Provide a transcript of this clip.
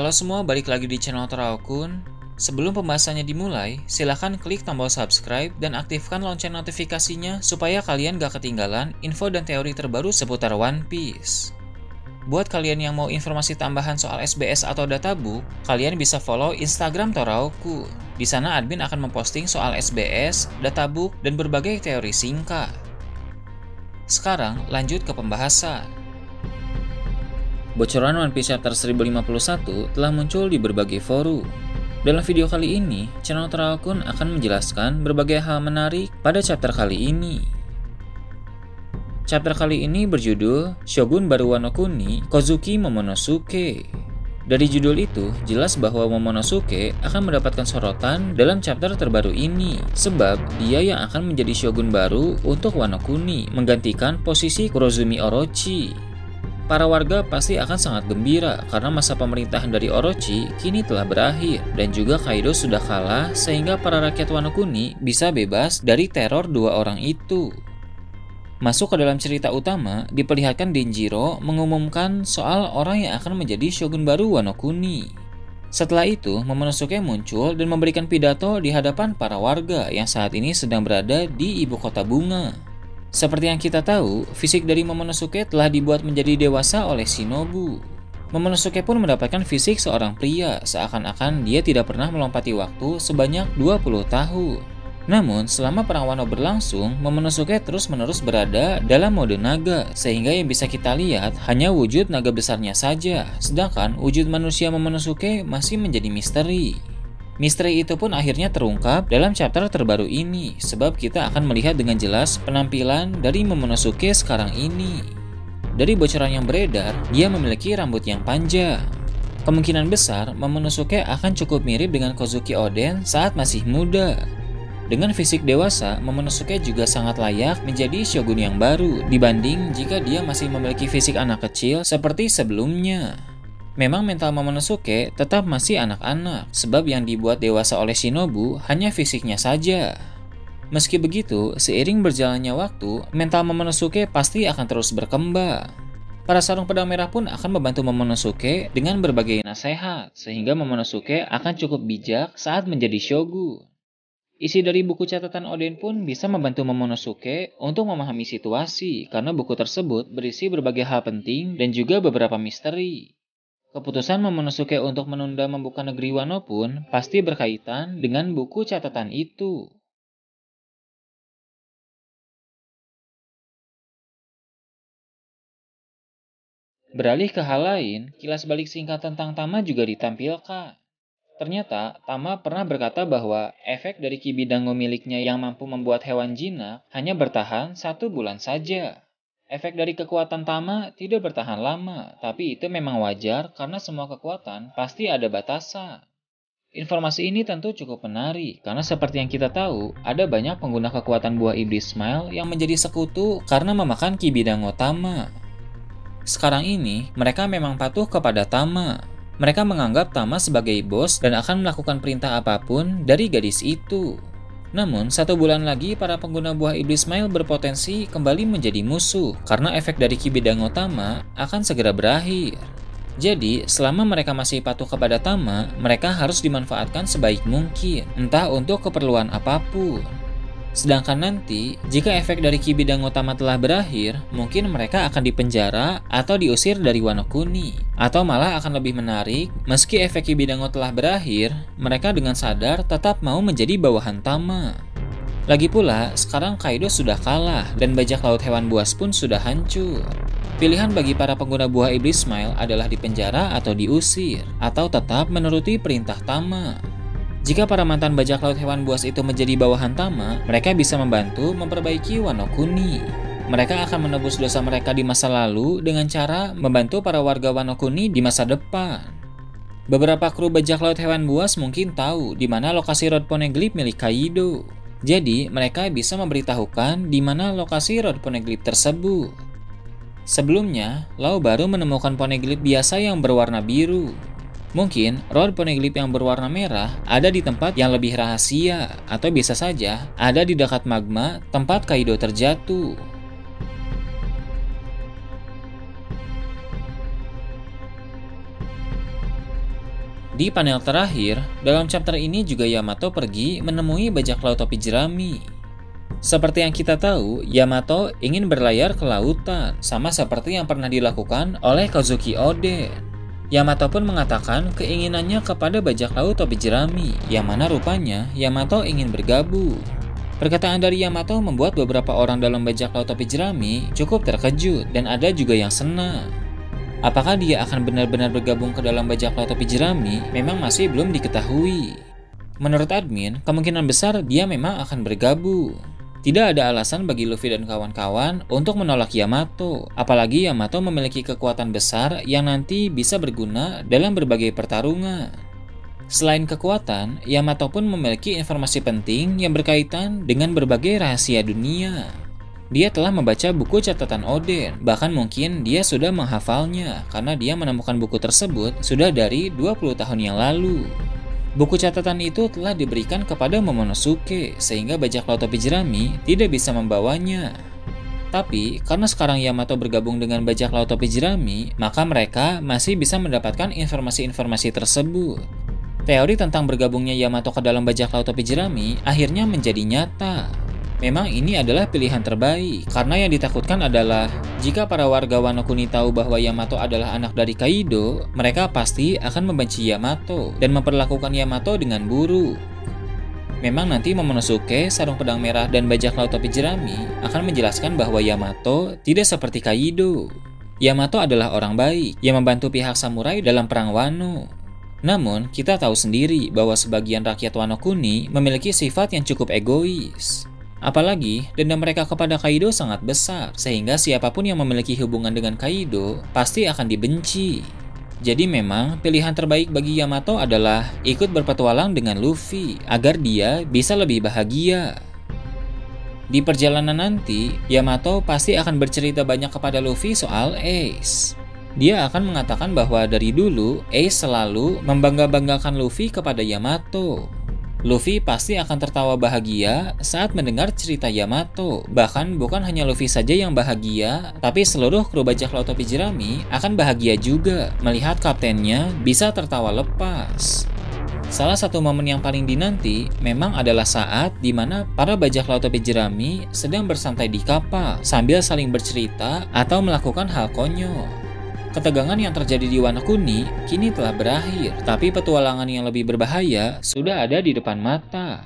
Halo semua, balik lagi di channel Toraokun. Sebelum pembahasannya dimulai, silahkan klik tombol subscribe dan aktifkan lonceng notifikasinya supaya kalian gak ketinggalan info dan teori terbaru seputar One Piece. Buat kalian yang mau informasi tambahan soal SBS atau databook, kalian bisa follow Instagram Toraokun. Di sana admin akan memposting soal SBS, databook, dan berbagai teori singkat. Sekarang lanjut ke pembahasan. Bocoran One Piece Chapter 1051 telah muncul di berbagai forum. Dalam video kali ini, channel Toraokun akan menjelaskan berbagai hal menarik pada chapter kali ini. Chapter kali ini berjudul Shogun Baru Wano Kuni Kozuki Momonosuke. Dari judul itu, jelas bahwa Momonosuke akan mendapatkan sorotan dalam chapter terbaru ini, sebab dia yang akan menjadi shogun baru untuk Wano Kuni, menggantikan posisi Kurozumi Orochi. Para warga pasti akan sangat gembira karena masa pemerintahan dari Orochi kini telah berakhir dan juga Kaido sudah kalah sehingga para rakyat Wano Kuni bisa bebas dari teror dua orang itu. Masuk ke dalam cerita utama, diperlihatkan Denjiro mengumumkan soal orang yang akan menjadi shogun baru Wano Kuni. Setelah itu, Momonosuke muncul dan memberikan pidato di hadapan para warga yang saat ini sedang berada di ibu kota bunga. Seperti yang kita tahu, fisik dari Momonosuke telah dibuat menjadi dewasa oleh Shinobu. Momonosuke pun mendapatkan fisik seorang pria, seakan-akan dia tidak pernah melompati waktu sebanyak 20 tahun. Namun, selama Perang Wano berlangsung, Momonosuke terus-menerus berada dalam mode naga, sehingga yang bisa kita lihat hanya wujud naga besarnya saja, sedangkan wujud manusia Momonosuke masih menjadi misteri. Misteri itu pun akhirnya terungkap dalam chapter terbaru ini, sebab kita akan melihat dengan jelas penampilan dari Momonosuke sekarang ini. Dari bocoran yang beredar, dia memiliki rambut yang panjang. Kemungkinan besar, Momonosuke akan cukup mirip dengan Kozuki Oden saat masih muda. Dengan fisik dewasa, Momonosuke juga sangat layak menjadi shogun yang baru, dibanding jika dia masih memiliki fisik anak kecil seperti sebelumnya. Memang mental Momonosuke tetap masih anak-anak, sebab yang dibuat dewasa oleh Shinobu hanya fisiknya saja. Meski begitu, seiring berjalannya waktu, mental Momonosuke pasti akan terus berkembang. Para sarung pedang merah pun akan membantu Momonosuke dengan berbagai nasihat, sehingga Momonosuke akan cukup bijak saat menjadi shogun. Isi dari buku catatan Oden pun bisa membantu Momonosuke untuk memahami situasi, karena buku tersebut berisi berbagai hal penting dan juga beberapa misteri. Keputusan Momonosuke untuk menunda membuka negeri Wano pun pasti berkaitan dengan buku catatan itu. Beralih ke hal lain, kilas balik singkat tentang Tama juga ditampilkan. Ternyata, Tama pernah berkata bahwa efek dari ki bidango miliknya yang mampu membuat hewan jinak hanya bertahan 1 bulan saja. Efek dari kekuatan Tama tidak bertahan lama, tapi itu memang wajar karena semua kekuatan pasti ada batasan. Informasi ini tentu cukup menarik, karena seperti yang kita tahu, ada banyak pengguna kekuatan buah iblis Smile yang menjadi sekutu karena memakan ki bidango Tama. Sekarang ini, mereka memang patuh kepada Tama. Mereka menganggap Tama sebagai bos dan akan melakukan perintah apapun dari gadis itu. Namun, 1 bulan lagi para pengguna buah iblis Smile berpotensi kembali menjadi musuh karena efek dari ki bidango Tama akan segera berakhir. Jadi, selama mereka masih patuh kepada Tama, mereka harus dimanfaatkan sebaik mungkin, entah untuk keperluan apapun. Sedangkan nanti, jika efek dari ki bidango Tama telah berakhir, mungkin mereka akan dipenjara atau diusir dari Wano Kuni. Atau malah akan lebih menarik, meski efek ki bidango telah berakhir, mereka dengan sadar tetap mau menjadi bawahan Tama. Lagi pula, sekarang Kaido sudah kalah dan bajak laut hewan buas pun sudah hancur. Pilihan bagi para pengguna buah iblis Smile adalah dipenjara atau diusir, atau tetap menuruti perintah Tama. Jika para mantan bajak laut hewan buas itu menjadi bawahan Tama, mereka bisa membantu memperbaiki Wano Kuni. Mereka akan menebus dosa mereka di masa lalu dengan cara membantu para warga Wano Kuni di masa depan. Beberapa kru bajak laut hewan buas mungkin tahu di mana lokasi Road Poneglyph milik Kaido. Jadi, mereka bisa memberitahukan di mana lokasi Road Poneglyph tersebut. Sebelumnya, Law baru menemukan Poneglyph biasa yang berwarna biru. Mungkin Road Poneglyph yang berwarna merah ada di tempat yang lebih rahasia, atau bisa saja ada di dekat magma tempat Kaido terjatuh. Di panel terakhir, dalam chapter ini juga Yamato pergi menemui bajak laut topi jerami. Seperti yang kita tahu, Yamato ingin berlayar ke lautan, sama seperti yang pernah dilakukan oleh Kozuki Oden. Yamato pun mengatakan keinginannya kepada bajak laut topi jerami, yang mana rupanya Yamato ingin bergabung. Perkataan dari Yamato membuat beberapa orang dalam bajak laut topi jerami cukup terkejut dan ada juga yang senang. Apakah dia akan benar-benar bergabung ke dalam bajak laut topi jerami memang masih belum diketahui. Menurut admin, kemungkinan besar dia memang akan bergabung. Tidak ada alasan bagi Luffy dan kawan-kawan untuk menolak Yamato, apalagi Yamato memiliki kekuatan besar yang nanti bisa berguna dalam berbagai pertarungan. Selain kekuatan, Yamato pun memiliki informasi penting yang berkaitan dengan berbagai rahasia dunia. Dia telah membaca buku catatan Oden, bahkan mungkin dia sudah menghafalnya karena dia menemukan buku tersebut sudah dari 20 tahun yang lalu. Buku catatan itu telah diberikan kepada Momonosuke sehingga bajak laut topi jerami tidak bisa membawanya. Tapi karena sekarang Yamato bergabung dengan bajak laut topi jerami, maka mereka masih bisa mendapatkan informasi-informasi tersebut. Teori tentang bergabungnya Yamato ke dalam bajak laut topi jerami akhirnya menjadi nyata. Memang ini adalah pilihan terbaik, karena yang ditakutkan adalah jika para warga Wano Kuni tahu bahwa Yamato adalah anak dari Kaido, mereka pasti akan membenci Yamato dan memperlakukan Yamato dengan buruk. Memang nanti Momonosuke, Sarung Pedang Merah, dan bajak laut topi jerami akan menjelaskan bahwa Yamato tidak seperti Kaido. Yamato adalah orang baik yang membantu pihak samurai dalam perang Wano. Namun, kita tahu sendiri bahwa sebagian rakyat Wano Kuni memiliki sifat yang cukup egois. Apalagi, dendam mereka kepada Kaido sangat besar, sehingga siapapun yang memiliki hubungan dengan Kaido pasti akan dibenci. Jadi memang pilihan terbaik bagi Yamato adalah ikut berpetualang dengan Luffy, agar dia bisa lebih bahagia. Di perjalanan nanti, Yamato pasti akan bercerita banyak kepada Luffy soal Ace. Dia akan mengatakan bahwa dari dulu, Ace selalu membangga-banggakan Luffy kepada Yamato. Luffy pasti akan tertawa bahagia saat mendengar cerita Yamato. Bahkan bukan hanya Luffy saja yang bahagia, tapi seluruh kru bajak laut topi jerami akan bahagia juga melihat kaptennya bisa tertawa lepas. Salah satu momen yang paling dinanti memang adalah saat di mana para bajak laut topi jerami sedang bersantai di kapal sambil saling bercerita atau melakukan hal konyol. Ketegangan yang terjadi di Wano Kuni kini telah berakhir, tapi petualangan yang lebih berbahaya sudah ada di depan mata.